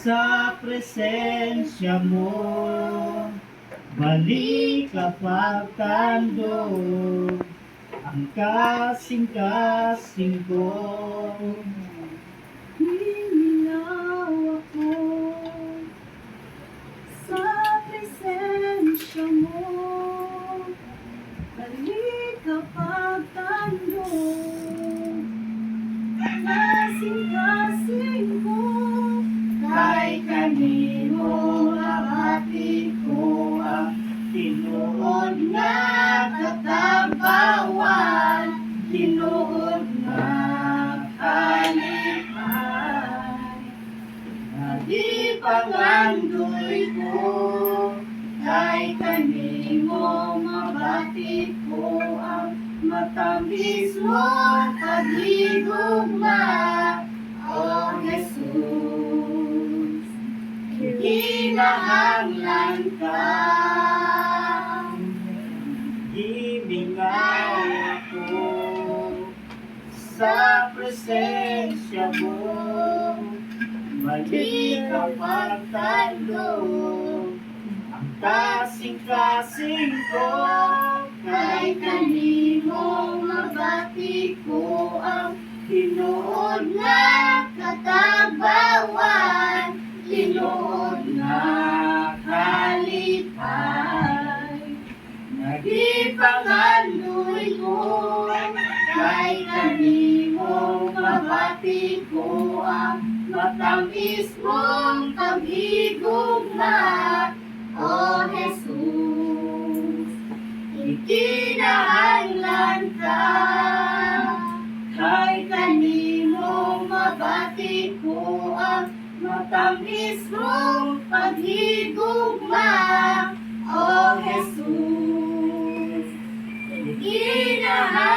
Sa presensya mo, balik kapag tandog ang kasing-kasing ko. Hinilaw ako sa presensya mo, balik kapag tandog kasing-kasing ko. Kay kanino nabati ko ang tinuod nga katabawan, tinuod nga kalipay. Nagipangandoy ko, kay kanino mabati ko ang matamis mo paghigugma, O Jesus. Hinahanglan ka, himingaw ako sa presensya mo, balik kapag tandog ang kasing-kasing ko. Kay kanino mabati ko ang tinuod nga katabawan, tinuod nga kalipay. Nagipangandoy ko, kay kanino mabati ko ang matamis mong paghigugma, O Jesus. Ikinahanglan ka, kay kanino mabati ko ang matamis mong paghigugma, O Jesus. Ikinahanglan